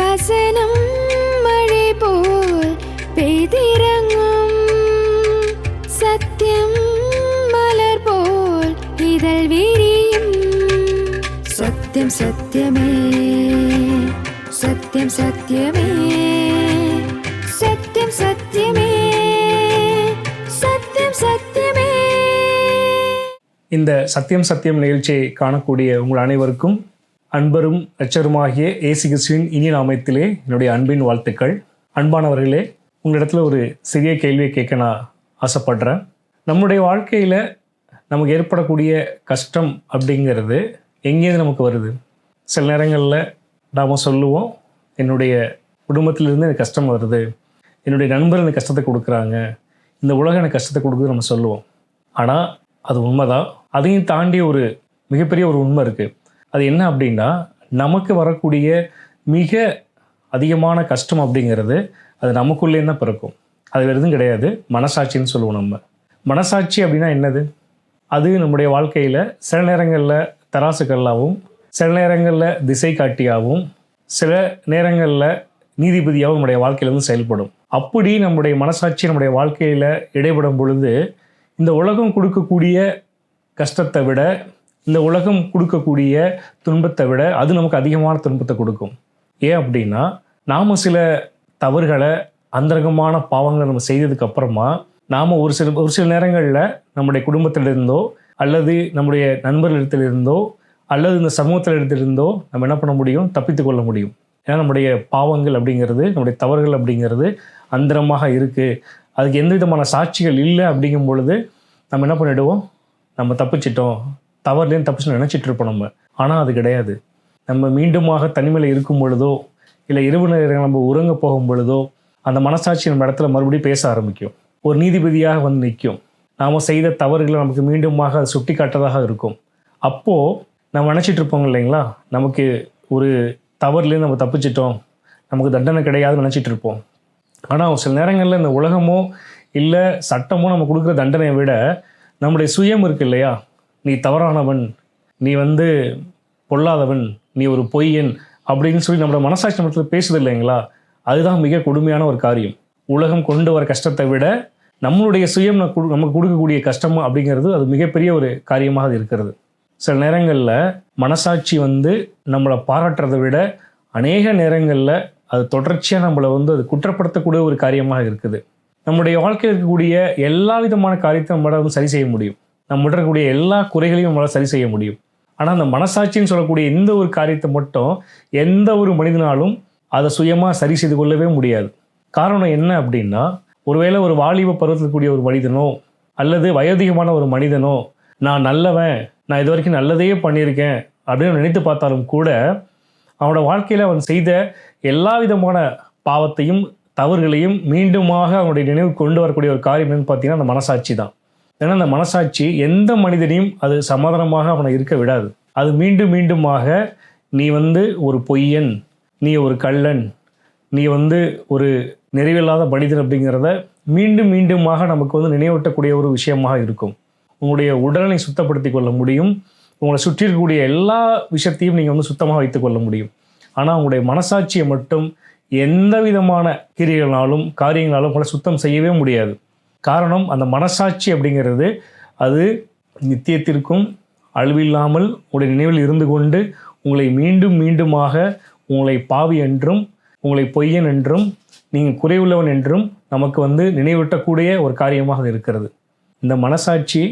வசனம் மழை போல் பெய்திறங்கும், சத்தியம் மலர் போல் இதழ் விரியும். சத்தியம் சத்தியமே, சத்தியம் சத்தியமே, சத்தியம் சத்தியமே, சத்தியம் சத்தியமே. இந்த சத்தியம் சத்தியம் நிகழ்ச்சியை காணக்கூடிய உங்கள் அனைவருக்கும் அன்பரும் இரட்சகருமாகிய இயேசு கிறிஸ்துவின் இனிய நாமத்திலே என்னுடைய அன்பின் வாழ்த்துக்கள். அன்பானவர்களே, உங்களிடத்துல ஒரு சிறிய கேள்வியை கேட்க நான் ஆசைப்படுறேன். நம்முடைய வாழ்க்கையில் நமக்கு ஏற்படக்கூடிய கஷ்டம் அப்படிங்கிறது எங்கேருந்து நமக்கு வருது? சில நேரங்களில் நாம் சொல்லுவோம், என்னுடைய குடும்பத்திலிருந்து எனக்கு கஷ்டம் வருது, என்னுடைய நண்பர் எனக்கு கஷ்டத்தை கொடுக்குறாங்க, இந்த உலகம் எனக்கு கஷ்டத்தை கொடுக்குது நம்ம சொல்லுவோம். ஆனால் அது உண்மைதான். அதையும் தாண்டி ஒரு மிகப்பெரிய ஒரு உண்மை இருக்குது. அது என்ன அப்படின்னா, நமக்கு வரக்கூடிய மிக அதிகமான கஷ்டம் அப்படிங்கிறது அது நமக்குள்ளே தான் பிறக்கும். அது வேறு எதுவும் கிடையாது, மனசாட்சின்னு சொல்லுவோம். நம்ம மனசாட்சி அப்படின்னா என்னது? அது நம்முடைய வாழ்க்கையில் சில நேரங்களில் தராசுக்கல்லாகவும், சில நேரங்களில் திசை காட்டியாகவும், சில நேரங்களில் நீதிபதியாகவும் நம்முடைய வாழ்க்கையில் வந்து செயல்படும். அப்படி நம்முடைய மனசாட்சி நம்முடைய வாழ்க்கையில் இடைப்படும் பொழுது இந்த உலகம் கொடுக்கக்கூடிய கஷ்டத்தை விட, இந்த உலகம் கொடுக்கக்கூடிய துன்பத்தை விட அது நமக்கு அதிகமான துன்பத்தை கொடுக்கும். ஏன் அப்படின்னா, நாம் சில தவறுகளை, அந்தரங்கமான பாவங்களை நம்ம செய்ததுக்கு அப்புறமா நாம் ஒரு சில நேரங்களில் நம்முடைய குடும்பத்திலிருந்தோ அல்லது நம்முடைய நண்பர்களிடத்திலிருந்தோ அல்லது இந்த சமூகத்திலிருந்தோ நம்ம என்ன பண்ண முடியும்? தப்பித்து கொள்ள முடியும். ஏன்னா நம்முடைய பாவங்கள் அப்படிங்கிறது, நம்முடைய தவறுகள் அப்படிங்கிறது அந்தரமாக இருக்குது. அதுக்கு எந்த விதமான சாட்சிகள் இல்லை. அப்படிங்கும் பொழுது நம்ம என்ன பண்ணிவிடுவோம்? நம்ம தப்பிச்சிட்டோம், தவறுலேருந்து தப்பிச்சு நினச்சிட்டு இருப்போம் நம்ம. ஆனால் அது கிடையாது. நம்ம மீண்டுமாக தனிமையில் இருக்கும் பொழுதோ இல்லை இரவு நேரங்கள் நம்ம உறங்க போகும் பொழுதோ அந்த மனசாட்சி நம்ம இடத்துல மறுபடியும் பேச ஆரம்பிக்கும். ஒரு நீதிபதியாக வந்து நிற்கும். நாம் செய்த தவறுகளை நமக்கு மீண்டுமாக அது சுட்டி காட்டதாக இருக்கும். அப்போது நம்ம நினச்சிட்டு இருப்போங்க இல்லைங்களா, நமக்கு ஒரு தவறுலேருந்து நம்ம தப்பிச்சிட்டோம், நமக்கு தண்டனை கிடையாதுன்னு நினச்சிட்டு இருப்போம். ஆனால் சில நேரங்களில் இந்த உலகமோ இல்லை சட்டமோ நம்ம கொடுக்குற தண்டனையை விட நம்முடைய சுயம் இருக்கு இல்லையா, நீ தவறானவன், நீ வந்து பொல்லாதவன், நீ ஒரு பொய்யன் அப்படின்னு சொல்லி நம்மளோட மனசாட்சி மட்டும் பேசுது இல்லைங்களா, அதுதான் மிக கொடுமையான ஒரு காரியம். உலகம் கொண்டு வர கஷ்டத்தை விட நம்மளுடைய சுயம் நமக்கு கொடுக்கக்கூடிய கஷ்டம் அப்படிங்கிறது அது மிகப்பெரிய ஒரு காரியமாக இருக்கிறது. சில நேரங்களில் மனசாட்சி வந்து நம்மளை பாராட்டுறதை விட அநேக நேரங்களில் அது தொடர்ச்சியாக நம்மளை வந்து அது குற்றப்படுத்தக்கூடிய ஒரு காரியமாக இருக்குது. நம்முடைய வாழ்க்கையில் இருக்கக்கூடிய எல்லா விதமான காரியத்தை நம்மளால் வந்து சரி செய்ய முடியும். நம்மகிட்ட இருக்கக்கூடிய எல்லா குறைகளையும் நம்மளால் சரி செய்ய முடியும். ஆனால் அந்த மனசாட்சின்னு சொல்லக்கூடிய எந்த ஒரு காரியத்தை மட்டும் எந்த ஒரு மனிதனாலும் அதை சுயமாக சரி செய்து கொள்ளவே முடியாது. காரணம் என்ன அப்படின்னா, ஒருவேளை ஒரு வாலிப பருவத்தில் கூடிய ஒரு மனிதனோ அல்லது வயோதிகமான ஒரு மனிதனோ நான் நல்லவன், நான் இது வரைக்கும் நல்லதையே பண்ணியிருக்கேன் அப்படின்னு நினைத்து பார்த்தாலும் கூட அவனோட வாழ்க்கையில் அவன் செய்த எல்லா விதமான பாவத்தையும் தவறுகளையும் மீண்டுமாக அவனுடைய நினைவு கொண்டு வரக்கூடிய ஒரு காரியம் என்னன்னு பார்த்தீங்கன்னா அந்த மனசாட்சி தான். ஏன்னா அந்த மனசாட்சி எந்த மனிதனையும் அது சமாதானமாக அவனை இருக்க விடாது. அது மீண்டும் மீண்டுமாக நீ வந்து ஒரு பொய்யன், நீ ஒரு கள்ளன், நீ வந்து ஒரு நிறைவில்லாத மனிதன் அப்படிங்கிறத மீண்டும் மீண்டுமாக நமக்கு வந்து நினைவூட்டக்கூடிய ஒரு விஷயமாக இருக்கும். உங்களுடைய உடலை சுத்தப்படுத்தி கொள்ள முடியும், உங்களை சுற்றி இருக்கக்கூடிய எல்லா விஷயத்தையும் நீங்கள் வந்து சுத்தமாக வைத்து கொள்ள முடியும். ஆனால் உங்களுடைய மனசாட்சியை மட்டும் எந்த விதமான கிரியைகளாலும் காரியங்களாலும் உங்களை சுத்தம் செய்யவே முடியாது. காரணம், அந்த மனசாட்சி அப்படிங்கிறது அது நித்தியத்திற்கும் அழிவில்லாமல் உங்களுடைய நினைவில் இருந்து கொண்டு உங்களை மீண்டும் மீண்டுமாக உங்களை பாவி என்றும் உங்களை பொய்யன் என்றும் நீங்கள் குறைவுள்ளவன் என்றும் நமக்கு வந்து நினைவூட்டக்கூடிய ஒரு காரியமாக இருக்கிறது. இந்த மனசாட்சி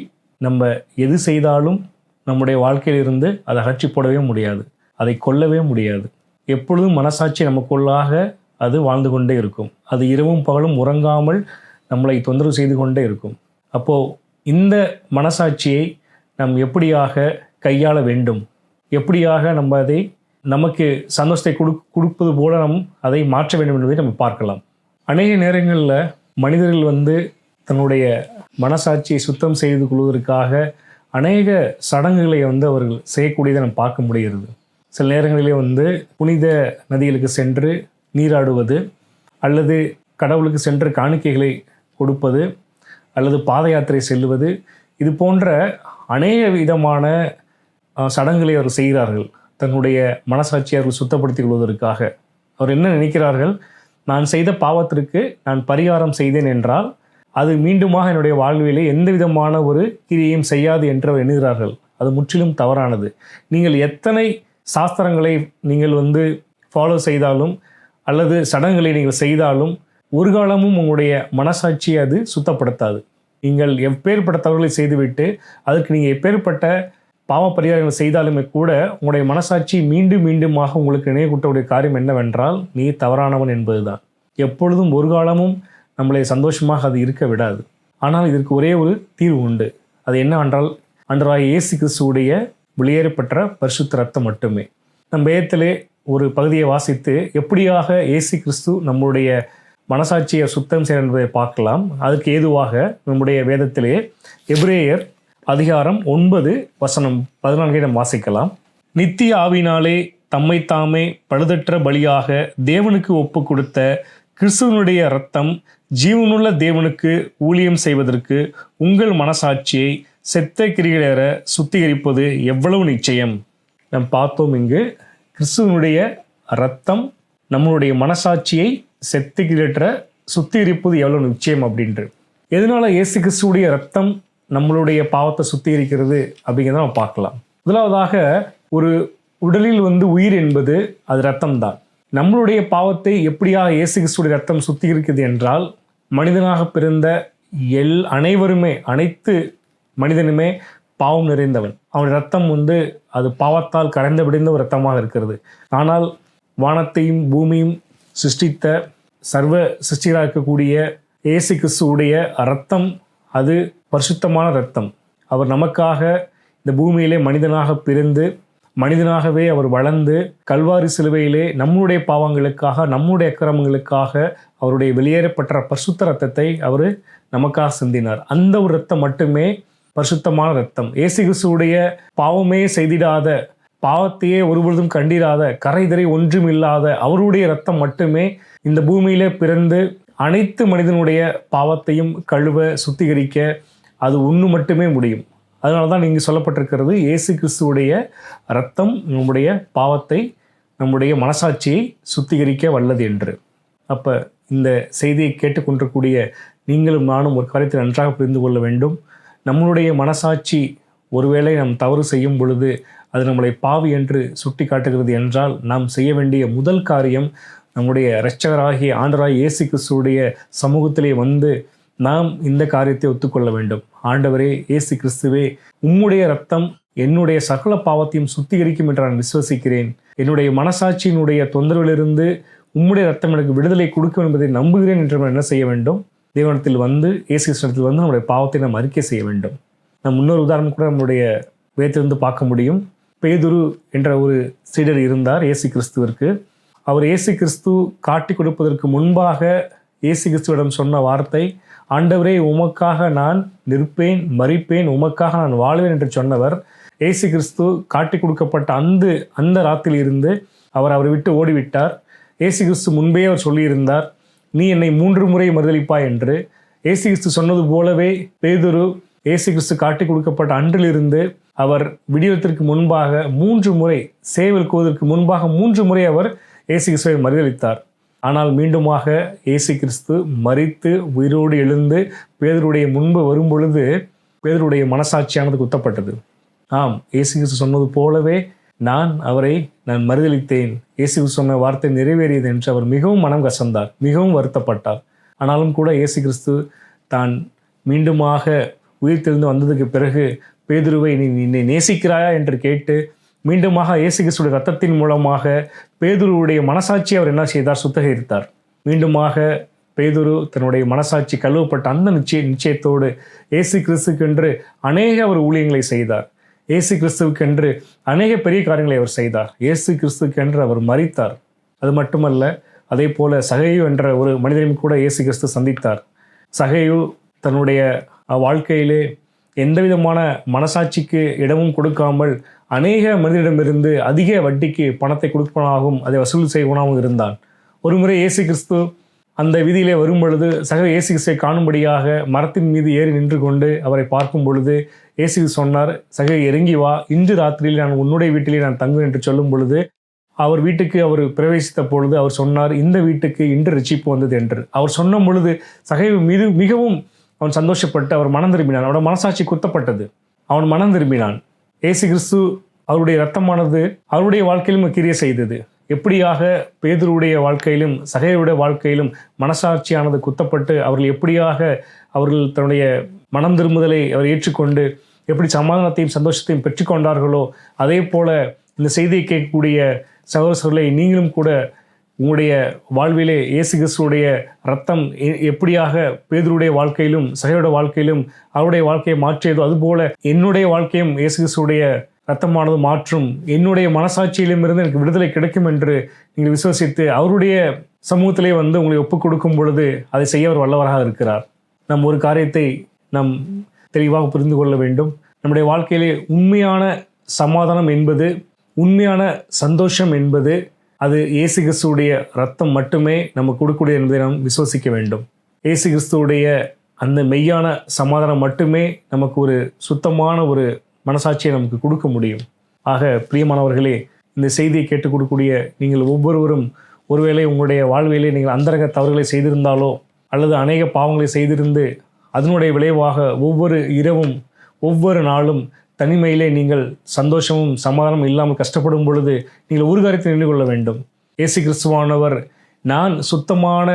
நம்ம எது செய்தாலும் நம்முடைய வாழ்க்கையிலிருந்து அதை அகற்றி போடவே முடியாது, அதை கொல்லவே முடியாது. எப்பொழுதும் மனசாட்சி நமக்குள்ளாக அது வாழ்ந்து கொண்டே இருக்கும். அது இரவும் பகலும் உறங்காமல் நம்மளை தொந்தரவு செய்து கொண்டே இருக்கும். அப்போது இந்த மனசாட்சியை நாம் எப்படியாக கையாள வேண்டும், எப்படியாக நம்ம அதை நமக்கு சந்தோஷத்தை கொடுப்பது போல நாம் அதை மாற்ற வேண்டும் என்பதை நம்ம பார்க்கலாம். அநேக நேரங்களில் மனிதர்கள் வந்து தன்னுடைய மனசாட்சியை சுத்தம் செய்து கொள்வதற்காக அநேக சடங்குகளை வந்து அவர்கள் செய்யக்கூடியதை நம்ம பார்க்க முடிகிறது. சில நேரங்களிலே வந்து புனித நதிகளுக்கு சென்று நீராடுவது அல்லது கடவுளுக்கு சென்று காணிக்கைகளை கொடுப்பது அல்லது பாத யாத்திரை செல்லுவது, இது போன்ற அநேக விதமான சடங்குகளை அவர் செய்கிறார்கள் தன்னுடைய மனசாட்சியை அவர்கள் சுத்தப்படுத்திக் கொள்வதற்காக. அவர் என்ன நினைக்கிறார்கள்? நான் செய்த பாவத்திற்கு நான் பரிகாரம் செய்தேன் என்றால் அது மீண்டுமாக என்னுடைய வாழ்விலே எந்த விதமான ஒரு கிரியையும் செய்யாது என்று அவர் எண்ணுகிறார்கள். அது முற்றிலும் தவறானது. நீங்கள் எத்தனை சாஸ்திரங்களை நீங்கள் ஃபாலோ செய்தாலும் அல்லது சடங்குகளை நீங்கள் செய்தாலும் ஒரு காலமும் உங்களுடைய மனசாட்சியை அது சுத்தப்படுத்தாது. நீங்கள் எப்பேற்பட்ட தவறுகளை செய்துவிட்டு அதற்கு நீங்கள் எப்பேற்பட்ட பாவ பரிகாரங்கள் செய்தாலுமே கூட உங்களுடைய மனசாட்சி மீண்டும் மீண்டுமாக உங்களுக்கு நினைவூட்டக்கூடிய காரியம் என்னவென்றால் நீ தவறானவன் என்பதுதான். எப்பொழுதும் ஒரு காலமும் நம்மளை சந்தோஷமாக அது இருக்க விடாது. ஆனால் இதற்கு ஒரே ஒரு தீர்வு உண்டு. அது என்னவென்றால் ஆண்டவராகிய இயேசு கிறிஸ்துவுடைய வெளியேறப்பட்ட பரிசுத்த ரத்தம் மட்டுமே. நம் வேதத்திலே ஒரு பகுதியை வாசித்து எப்படியாக இயேசு கிறிஸ்து நம்முடைய மனசாட்சியை சுத்தம் செய்ய என்பதை பார்க்கலாம். அதுக்கு ஏதுவாக நம்முடைய வேதத்திலே எபிரேயர் அதிகாரம் 9:14 நாம் வாசிக்கலாம். நித்திய ஆவினாலே தம்மை தாமே பழுதற்ற பலியாக தேவனுக்கு ஒப்பு கொடுத்த கிறிஸ்துவனுடைய இரத்தம் ஜீவனுள்ள தேவனுக்கு ஊழியம் செய்வதற்கு உங்கள் மனசாட்சியை செத்த கிரிகளேற சுத்திகரிப்பது எவ்வளவு நிச்சயம். நாம் பார்த்தோம், இங்கு கிறிஸ்துவனுடைய இரத்தம் நம்மளுடைய மனசாட்சியை செத்த கிரிகளேற்ற சுத்திகரிப்பது எவ்வளவு நிச்சயம் அப்படின்று. எதனால இயேசு கிறிஸ்துவுடைய இரத்தம் நம்மளுடைய பாவத்தை சுத்திகரிக்கிறது அப்படிங்கிறத நம்ம பார்க்கலாம். முதலாவதாக, ஒரு உடலில் உயிர் என்பது அது இரத்தம் தான். நம்மளுடைய பாவத்தை எப்படியாக இயேசு கிறிஸ்துவுடைய இரத்தம் சுத்திகரிக்கிறது என்றால், மனிதனாக பிறந்த அனைவருமே, அனைத்து மனிதனுமே பாவம் நிறைந்தவன். அவன் இரத்தம் அது பாவத்தால் கரைந்து விடுந்த ஒரு இரத்தமாக இருக்கிறது. ஆனால் வானத்தையும் பூமியும் சிருஷ்டித்த சர்வ சிருஷ்டிகளாக இருக்கக்கூடிய இயேசு கிறிஸ்துவுடைய இரத்தம் அது பரிசுத்தமான இரத்தம். அவர் நமக்காக இந்த பூமியிலே மனிதனாக பிறந்து மனிதனாகவே அவர் வளர்ந்து கல்வாரி சிலுவையிலே நம்முடைய பாவங்களுக்காக நம்முடைய அக்கிரமங்களுக்காக அவருடைய வெளியேறப்பட்ட பரிசுத்த இரத்தத்தை அவர் நமக்காக சிந்தினார். அந்த ஒரு இரத்தம் மட்டுமே பரிசுத்தமான இரத்தம். இயேசு கிறிஸ்துவுடைய பாவமே செய்திடாத, பாவத்தையே ஒருபொழுதும் கண்டிராத, கரைதரை ஒன்றும் இல்லாத அவருடைய இரத்தம் மட்டுமே இந்த பூமியிலே பிறந்து அனைத்து மனிதனுடைய பாவத்தையும் கழுவ சுத்திகரிக்க அது ஒன்று மட்டுமே முடியும். அதனால தான் இங்கு சொல்லப்பட்டிருக்கிறது, இயேசு கிறிஸ்துவுடைய இரத்தம் நம்முடைய பாவத்தை, நம்முடைய மனசாட்சியை சுத்திகரிக்க வல்லது என்று. அப்போ இந்த செய்தியை கேட்டுக்கொண்டிருக்கூடிய நீங்களும் நானும் ஒரு காரியத்தை நன்றாக புரிந்து கொள்ள வேண்டும். நம்மளுடைய மனசாட்சி ஒருவேளை நாம் தவறு செய்யும் பொழுது அது நம்மளை பாவி என்று சுட்டி காட்டுகிறது என்றால், நாம் செய்ய வேண்டிய முதல் காரியம் நம்முடைய இரட்சகராகிய ஆண்டவராகிய இயேசு கிறிஸ்துவுடைய சமூகத்திலே நாம் இந்த காரியத்தை ஒத்துக்கொள்ள வேண்டும். ஆண்டவரே இயேசு கிறிஸ்துவே, உம்முடைய இரத்தம் என்னுடைய சகல பாவத்தையும் சுத்திகரிக்கும் என்று நான் விசுவசிக்கிறேன். என்னுடைய மனசாட்சியினுடைய தொந்தரவிலிருந்து உம்முடைய இரத்தம் எனக்கு விடுதலை கொடுக்கும் என்பதை நம்புகிறேன் என்று நாம் என்ன செய்ய வேண்டும்? தேவனத்தில் இயேசு கிறிஸ்துவத்தில் நம்முடைய பாவத்தை நாம் அறிக்கை செய்ய வேண்டும். நம் இன்னொரு உதாரணம் கூட நம்முடைய வேதத்திலிருந்து பார்க்க முடியும். பேதுரு என்ற ஒரு சீடர் இருந்தார் இயேசு கிறிஸ்துவிற்கு. அவர் இயேசு கிறிஸ்து காட்டி கொடுப்பதற்கு முன்பாக இயேசு கிறிஸ்துவிடம் சொன்ன வார்த்தை, ஆண்டவரே உமக்காக நான் நிற்பேன், மரிப்பேன், உமக்காக நான் வாழ்வேன் என்று சொன்னவர். இயேசு கிறிஸ்து காட்டி கொடுக்கப்பட்ட அந்த ராத்திரில் இருந்து அவரை விட்டு ஓடிவிட்டார். இயேசு கிறிஸ்து முன்பே அவர் சொல்லியிருந்தார், நீ என்னை 3 முறை மறுதலிப்பாய் என்று. இயேசு கிறிஸ்து சொன்னது போலவே பேதுரு இயேசு கிறிஸ்து காட்டி கொடுக்கப்பட்ட அன்றிலிருந்து அவர் விடியத்திற்கு முன்பாக 3 முறை, சேவல் கோவதற்கு முன்பாக 3 முறை அவர் இயேசு கிறிஸ்துவை மறுதலித்தார். ஆனால் மீண்டுமாக இயேசு கிறிஸ்து மரித்து உயிரோடு எழுந்து பேதுருடைய முன்பு வரும் பொழுது பேதுருடைய மனசாட்சியானது குத்தப்பட்டது. ஆம், இயேசு கிறிஸ்து சொன்னது போலவே நான் மறுதலித்தேன், இயேசு கிறிஸ்து சொன்ன வார்த்தை நிறைவேறியது என்று அவர் மிகவும் மனம் கசந்தார், மிகவும் வருத்தப்பட்டார். ஆனாலும் கூட இயேசு கிறிஸ்து தான் மீண்டுமாக உயிர்த்தெழுந்து வந்ததுக்கு பிறகு பேதுருவை நீ நேசிக்கிறாயா என்று கேட்டு மீண்டுமாக இயேசு கிறிஸ்துடைய இரத்தத்தின் மூலமாக பேதுருவுடைய மனசாட்சியை அவர் என்ன செய்தார்? சுத்திகரித்தார். மீண்டுமாக பேதுரு தன்னுடைய மனசாட்சி கழுவப்பட்ட அந்த நிச்சயத்தோடு இயேசு கிறிஸ்துக்கென்று அநேக அவர் ஊழியங்களை செய்தார். இயேசு கிறிஸ்துவுக்கென்று அநேக பெரிய காரியங்களை அவர் செய்தார். இயேசு கிறிஸ்துக்கென்று அவர் மரித்தார். அது மட்டுமல்ல, அதே போல சகேயு என்ற ஒரு மனிதனையும் கூட இயேசு கிறிஸ்து சந்தித்தார். சகேயு தன்னுடைய வாழ்க்கையிலே எந்த விதமான மனசாட்சிக்கு இடமும் கொடுக்காமல் அநேக மனிதனிடமிருந்து அதிக வட்டிக்கு பணத்தை கொடுப்பவனாகவும் அதை வசூல் செய்வனாகவும் இருந்தான். ஒருமுறை இயேசு கிறிஸ்து அந்த வீதியிலே வரும் பொழுது இயேசு கிறிஸ்துவை காணும்படியாக மரத்தின் மீது ஏறி நின்று கொண்டு அவரை பார்க்கும் பொழுது இயேசு சொன்னார், இறங்கி வா, இன்று ராத்திரியில் நான் உன்னுடைய வீட்டிலே நான் தங்குவேன் என்று சொல்லும் பொழுது அவர் வீட்டுக்கு அவர் பிரவேசித்த பொழுது அவர் சொன்னார், இந்த வீட்டுக்கு இன்று ரட்சிப்பு வந்தது என்று. அவர் சொன்ன பொழுது சகேவு மிகவும் அவன் சந்தோஷப்பட்டு அவர் மனம் திரும்பினான். அவனோட மனசாட்சி குத்தப்பட்டது. அவன் மனம் திரும்பினான். இயேசு கிறிஸ்து அவருடைய இரத்தமானது அவருடைய வாழ்க்கையிலும் கிரியை செய்தது. எப்படியாக பேதுருடைய வாழ்க்கையிலும் சகேவுடைய வாழ்க்கையிலும் மனசாட்சியானது குத்தப்பட்டு அவர்கள் எப்படியாக அவர்கள் தன்னுடைய மனம் திரும்புதலை அவர் ஏற்றுக்கொண்டு எப்படி சமாதானத்தையும் சந்தோஷத்தையும் பெற்றுக்கொண்டார்களோ, அதே போல இந்த செய்தியை கேட்கக்கூடிய சகோதரர்களை நீங்களும் கூட உங்களுடைய வாழ்விலே இயேசு கிறிஸ்துவுடைய ரத்தம் எப்படியாக பேதுருடைய வாழ்க்கையிலும் சகேவுடைய வாழ்க்கையிலும் அவருடைய வாழ்க்கையை மாற்றியதோ, அதுபோல என்னுடைய வாழ்க்கையும் இயேசு கிறிஸ்துவுடைய ரத்தமானது மாற்றும், என்னுடைய மனசாட்சியிலும் இருந்து எனக்கு விடுதலை கிடைக்கும் என்று நீங்கள் விசுவசித்து அவருடைய சமூகத்திலே வந்து உங்களை ஒப்புக் கொடுக்கும் பொழுது அதை செய்ய அவர் வல்லவராக இருக்கிறார். நம் ஒரு காரியத்தை நாம் தெளிவாக புரிந்து கொள்ள வேண்டும். நம்முடைய வாழ்க்கையிலே உண்மையான சமாதானம் என்பது, உண்மையான சந்தோஷம் என்பது அது இயேசு கிறிஸ்துவுடைய ரத்தம் மட்டுமே நமக்கு கொடுக்கக்கூடிய என்பதை நாம் விசுவசிக்க வேண்டும். இயேசு கிறிஸ்துவுடைய அந்த மெய்யான சமாதானம் மட்டுமே நமக்கு ஒரு சுத்தமான ஒரு மனசாட்சியை நமக்கு கொடுக்க முடியும். ஆக பிரியமானவர்களே, இந்த செய்தியை கேட்டுக் கொடுக்கக்கூடிய நீங்கள் ஒவ்வொருவரும் ஒருவேளை உங்களுடைய வாழ்விலே நீங்கள் அந்தரங்க தவறுகளை செய்திருந்தாலோ அல்லது அநேக பாவங்களை செய்திருந்து அதனுடைய விளைவாக ஒவ்வொரு இரவும் ஒவ்வொரு நாளும் தனிமையிலே நீங்கள் சந்தோஷமும் சமாதானமும் இல்லாமல் கஷ்டப்படும் பொழுது நீங்கள் ஒரு காரியத்தை நினைவு கொள்ள வேண்டும். இயேசு கிறிஸ்துவானவர் நான் சுத்தமான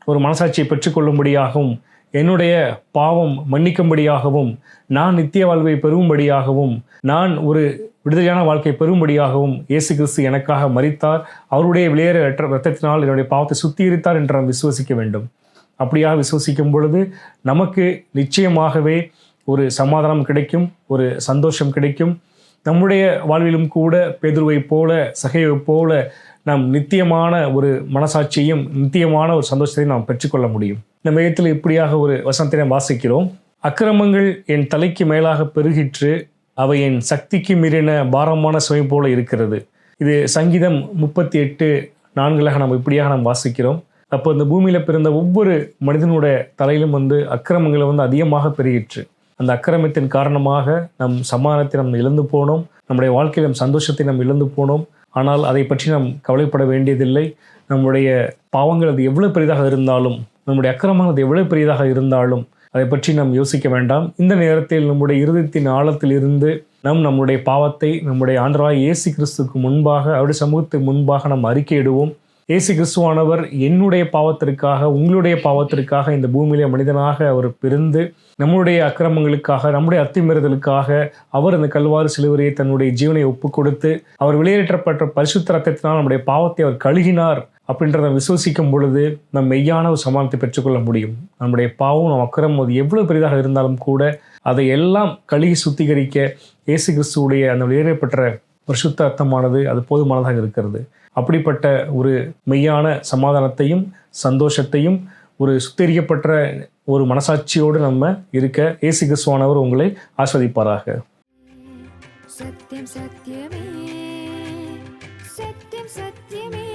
ஒரு மனசாட்சியை பெற்றுக்கொள்ளும்படியாகவும் என்னுடைய பாவம் மன்னிக்கும்படியாகவும் நான் நித்திய வாழ்வை பெறும்படியாகவும் நான் ஒரு விடுதலையான வாழ்க்கை பெறும்படியாகவும் இயேசு கிறிஸ்து எனக்காக மரித்தார். அவருடைய விலையேற இரத்தத்தினால் என்னுடைய பாவத்தை சுத்திகரித்தார் என்று நாம் விசுவசிக்க வேண்டும். அப்படியாக விசுவசிக்கும் பொழுது நமக்கு நிச்சயமாகவே ஒரு சமாதானம் கிடைக்கும், ஒரு சந்தோஷம் கிடைக்கும். நம்முடைய வாழ்விலும் கூட பேதுருவை போல சகேவை போல நாம் நித்தியமான ஒரு மனசாட்சியும் நித்தியமான ஒரு சந்தோஷத்தையும் நாம் பெற்றுக்கொள்ள முடியும். இந்த மையத்தில் இப்படியாக ஒரு வசனத்தை நாம் வாசிக்கிறோம். அக்கிரமங்கள் என் தலைக்கு மேலாக பெருகிற்று, அவை என் சக்திக்கு மீறின பாரமான சுமை போல இருக்கிறது. இது சங்கீதம் 38:4 நாம் இப்படியாக நாம் வாசிக்கிறோம். அப்போ இந்த பூமியில் பிறந்த ஒவ்வொரு மனிதனுடைய தலையிலும் வந்து அக்கிரமங்களை வந்து அதிகமாக பெருகிற்று. அந்த அக்கிரமத்தின் காரணமாக நம் சமாதானத்தை நாம் இழந்து போனோம், நம்முடைய வாழ்க்கையில் நம் சந்தோஷத்தை நாம் இழந்து போனோம். ஆனால் அதை பற்றி நாம் கவலைப்பட வேண்டியதில்லை. நம்முடைய பாவங்கள் அது எவ்வளவு பெரிதாக இருந்தாலும், நம்முடைய அக்கிரமங்கள் அது எவ்வளவு பெரிதாக இருந்தாலும் அதை பற்றி நாம் யோசிக்க வேண்டாம். இந்த நேரத்தில் நம்முடைய இருதயத்தின் ஆழத்தில் இருந்து நம்முடைய பாவத்தை நம்முடைய ஆண்டவராகிய இயேசு கிறிஸ்துவுக்கு முன்பாக அவருடைய சமூகத்துக்கு முன்பாக நாம் அறிக்கையிடுவோம். இயேசு கிறிஸ்துவானவர் என்னுடைய பாவத்திற்காக உங்களுடைய பாவத்திற்காக இந்த பூமியிலே மனிதனாக அவர் பிறந்து நம்முடைய அக்கிரமங்களுக்காக நம்முடைய அத்துமீறுதலுக்காக அவர் அந்த கல்வாரி சிலுவையை தன்னுடைய ஜீவனை ஒப்பு கொடுத்து அவர் வெளியேற்றப்பட்ட பரிசுத்த ரத்தத்தினால் நம்முடைய பாவத்தை அவர் கழுகினார் அப்படின்றத விசுவசிக்கும் பொழுது நம் மெய்யான ஒரு சமாதானத்தை பெற்றுக்கொள்ள முடியும். நம்முடைய பாவம் நம் அக்கிரமம் அது எவ்வளவு பெரிதாக இருந்தாலும் கூட அதை எல்லாம் கழுகி சுத்திகரிக்க இயேசு கிறிஸ்துவுடைய அந்த வெளியேறப்பட்ட பரிசுத்த ரத்தமானது அது போதுமானதாக இருக்கிறது. அப்படிப்பட்ட ஒரு மெய்யான சமாதானத்தையும் சந்தோஷத்தையும் ஒரு சுத்திகரிக்கப்பட்ட ஒரு மனசாட்சியோடு நம்ம இருக்க இயேசு கிறிஸ்துவானவர் உங்களை ஆஸ்வதிப்பாராக. சத்தியம் சத்தியமே, சத்தியம் சத்தியமே.